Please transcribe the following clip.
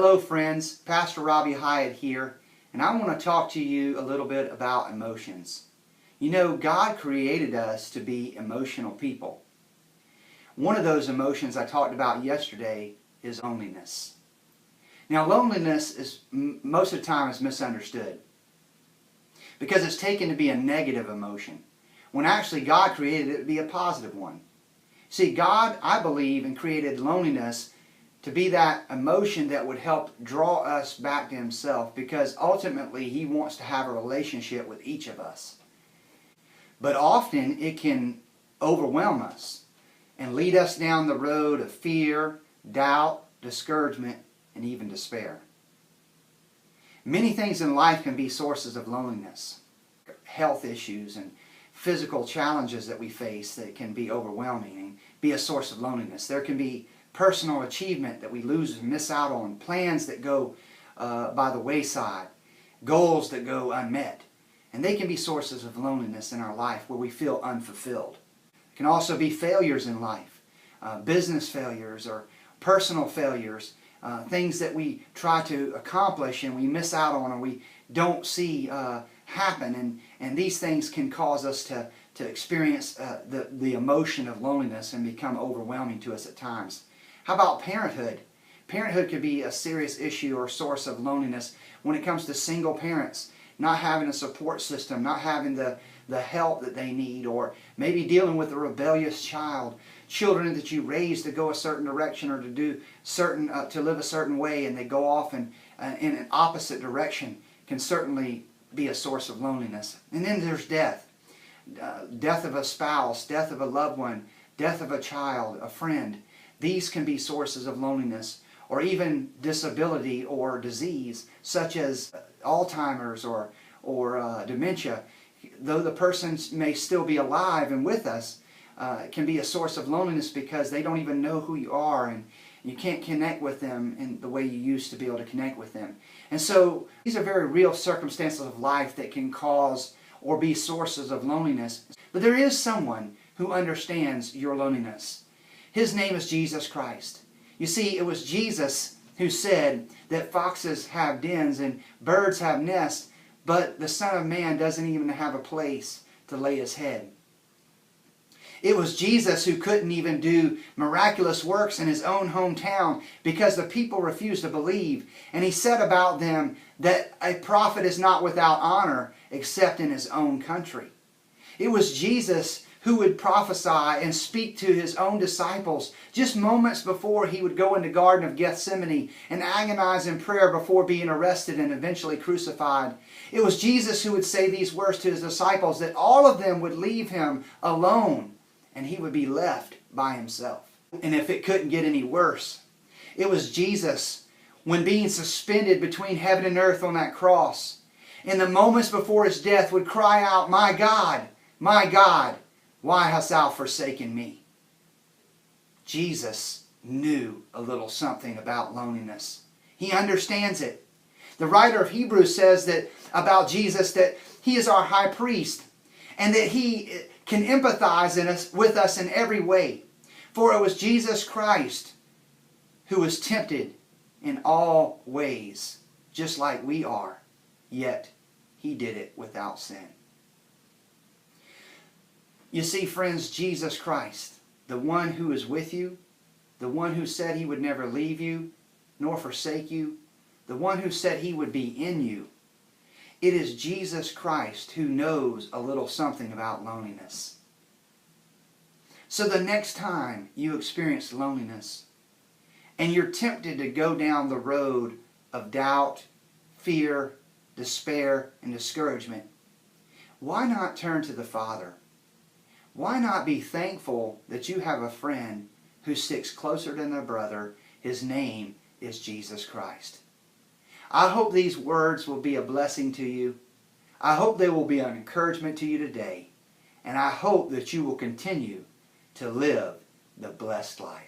Hello friends, Pastor Robbie Hyatt here, and I want to talk to you a little bit about emotions. You know, God created us to be emotional people. One of those emotions I talked about yesterday is loneliness. Now loneliness is most of the time is misunderstood because it's taken to be a negative emotion when actually God created it to be a positive one. See, God, I believe, and created loneliness to be that emotion that would help draw us back to Himself, because ultimately He wants to have a relationship with each of us. But often it can overwhelm us and lead us down the road of fear, doubt, discouragement, and even despair. Many things in life can be sources of loneliness. Health issues and physical challenges that we face that can be overwhelming and be a source of loneliness. There can be personal achievement that we lose and miss out on, plans that go by the wayside, goals that go unmet. And they can be sources of loneliness in our life where we feel unfulfilled. It can also be failures in life, business failures or personal failures, things that we try to accomplish and we miss out on or we don't see happen. And these things can cause us to experience the emotion of loneliness and become overwhelming to us at times. How about parenthood? Parenthood could be a serious issue or source of loneliness when it comes to single parents, not having a support system, not having the help that they need, or maybe dealing with a rebellious child, children that you raise to go a certain direction or to do certain to live a certain way, and they go off in an opposite direction, can certainly be a source of loneliness. And then there's death. Death of a spouse, death of a loved one, death of a child, a friend. These can be sources of loneliness, or even disability or disease, such as Alzheimer's or dementia. Though the person may still be alive and with us, it can be a source of loneliness because they don't even know who you are, and you can't connect with them in the way you used to be able to connect with them. And so these are very real circumstances of life that can cause or be sources of loneliness. But there is someone who understands your loneliness. His name is Jesus Christ. You see, it was Jesus who said that foxes have dens and birds have nests, but the Son of Man doesn't even have a place to lay His head. It was Jesus who couldn't even do miraculous works in His own hometown because the people refused to believe. And He said about them that a prophet is not without honor except in his own country. It was Jesus who would prophesy and speak to His own disciples just moments before He would go in the Garden of Gethsemane and agonize in prayer before being arrested and eventually crucified. It was Jesus who would say these words to His disciples, that all of them would leave Him alone and He would be left by Himself. And if it couldn't get any worse, it was Jesus, when being suspended between heaven and earth on that cross, in the moments before His death would cry out, my God, why hast Thou forsaken me?" Jesus knew a little something about loneliness. He understands it. The writer of Hebrews says that about Jesus that He is our high priest and that He can empathize with us in every way. For it was Jesus Christ who was tempted in all ways, just like we are, yet He did it without sin. You see, friends, Jesus Christ, the one who is with you, the one who said He would never leave you nor forsake you, the one who said He would be in you, it is Jesus Christ who knows a little something about loneliness. So the next time you experience loneliness and you're tempted to go down the road of doubt, fear, despair, and discouragement, why not turn to the Father? Why not be thankful that you have a friend who sticks closer than a brother? His name is Jesus Christ. I hope these words will be a blessing to you. I hope they will be an encouragement to you today. And I hope that you will continue to live the blessed life.